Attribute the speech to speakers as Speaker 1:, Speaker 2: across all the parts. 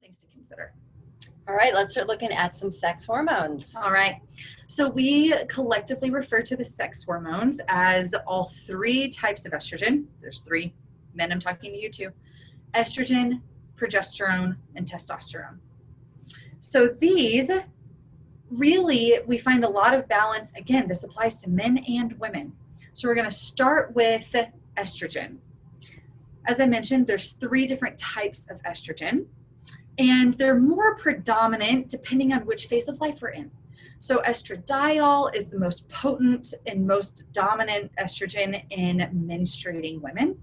Speaker 1: things to consider.
Speaker 2: All right, let's start looking at some sex hormones.
Speaker 1: All right. So we collectively refer to the sex hormones as all three types of estrogen. There's three. Men, I'm talking to you too. Estrogen, progesterone, and testosterone. So these really, we find a lot of balance. Again, this applies to men and women. So we're going to start with estrogen. As I mentioned, there's three different types of estrogen, and they're more predominant depending on which phase of life we're in. So estradiol is the most potent and most dominant estrogen in menstruating women.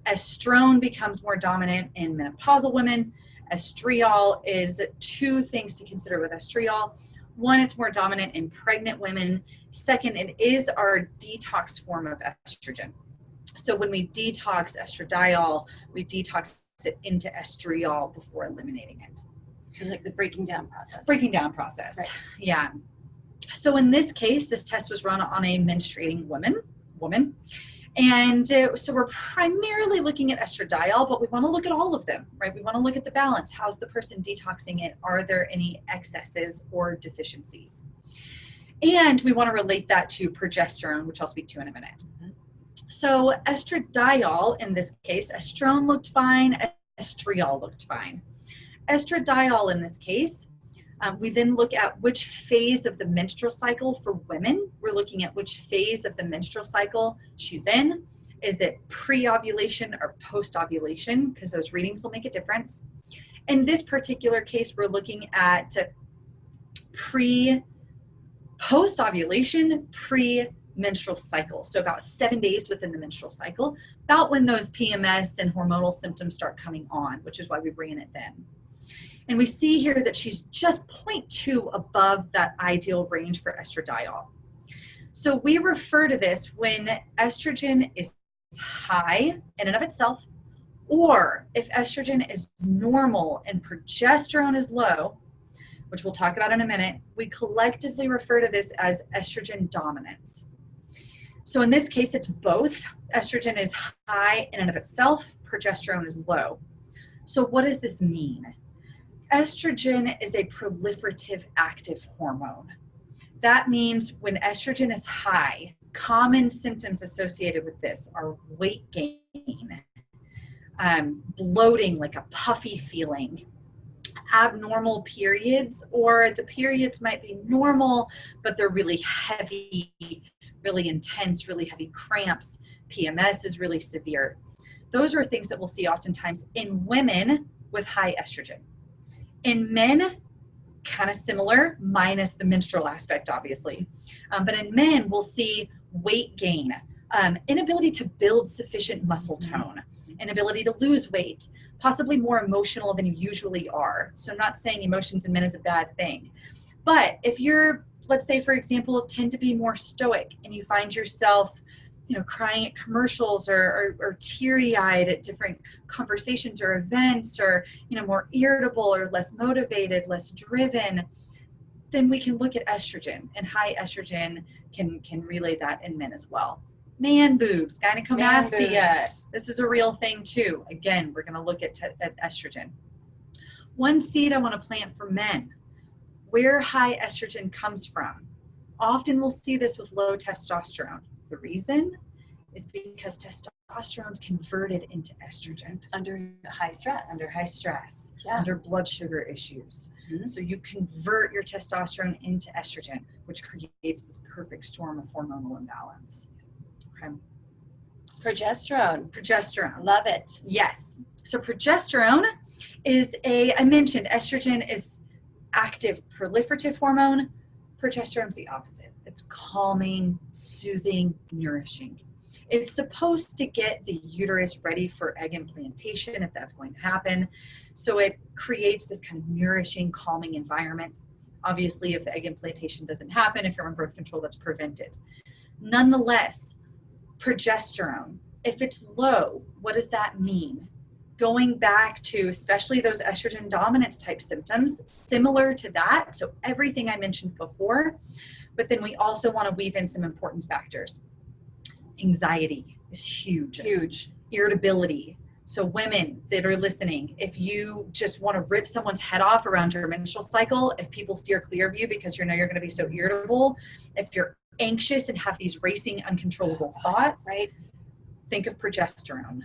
Speaker 1: Estrone becomes more dominant in menopausal women. Estriol is two things to consider with estriol. One, it's more dominant in pregnant women. Second, it is our detox form of estrogen. So when we detox estradiol, we detox it into estriol before eliminating it.
Speaker 2: So like the breaking down process.
Speaker 1: Breaking down process.
Speaker 2: Right.
Speaker 1: Yeah. So in this case, this test was run on a menstruating woman. And so we're primarily looking at estradiol, but we want to look at all of them, right? We want to look at the balance. How's the person detoxing it? Are there any excesses or deficiencies? And we want to relate that to progesterone, which I'll speak to in a minute. So estradiol, in this case, estrone looked fine, estriol looked fine. Estradiol in this case, we then look at which phase of the menstrual cycle for women. We're looking at which phase of the menstrual cycle she's in. Is it pre-ovulation or post-ovulation? Because those readings will make a difference. In this particular case, we're looking at post-ovulation, pre-menstrual cycle. So about 7 days within the menstrual cycle, about when those PMS and hormonal symptoms start coming on, which is why we bring in it then. And we see here that she's just 0.2 above that ideal range for estradiol. So we refer to this when estrogen is high in and of itself, or if estrogen is normal and progesterone is low, which we'll talk about in a minute, we collectively refer to this as estrogen dominance. So in this case, it's both. Estrogen is high in and of itself, progesterone is low. So what does this mean? Estrogen is a proliferative active hormone. That means when estrogen is high, common symptoms associated with this are weight gain, bloating, like a puffy feeling, abnormal periods, or the periods might be normal, but they're really heavy, really intense, really heavy cramps. PMS is really severe. Those are things that we'll see oftentimes in women with high estrogen. In men, kind of similar, minus the menstrual aspect, obviously. But in men, we'll see weight gain, inability to build sufficient muscle tone, inability to lose weight, possibly more emotional than you usually are. So I'm not saying emotions in men is a bad thing. But if you're, let's say, for example, tend to be more stoic and you find yourself crying at commercials or teary-eyed at different conversations or events, or, more irritable or less motivated, less driven, then we can look at estrogen, and high estrogen can relay that in men as well. Man boobs, gynecomastia. This is a real thing too. Again, we're going to look at estrogen. One seed I want to plant for men, where high estrogen comes from. Often we'll see this with low testosterone. The reason is because testosterone is converted into estrogen.
Speaker 2: Under high stress.
Speaker 1: Yeah. Under blood sugar issues. Mm-hmm. So you convert your testosterone into estrogen, which creates this perfect storm of hormonal imbalance. Okay.
Speaker 2: Progesterone. Love it.
Speaker 1: Yes. So progesterone is I mentioned estrogen is active proliferative hormone. Progesterone is the opposite. It's calming, soothing, nourishing. It's supposed to get the uterus ready for egg implantation, if that's going to happen. So it creates this kind of nourishing, calming environment. Obviously, if egg implantation doesn't happen, if you're on birth control, that's prevented. Nonetheless, progesterone, if it's low, what does that mean? Going back to especially those estrogen dominance type symptoms, similar to that, so everything I mentioned before, but then we also want to weave in some important factors. Anxiety is huge.
Speaker 2: Huge.
Speaker 1: Irritability, So women that are listening, if you just want to rip someone's head off around your menstrual cycle, if people steer clear of you because you know you're going to be so irritable, if you're anxious and have these racing, uncontrollable thoughts,
Speaker 2: Right.
Speaker 1: think of progesterone.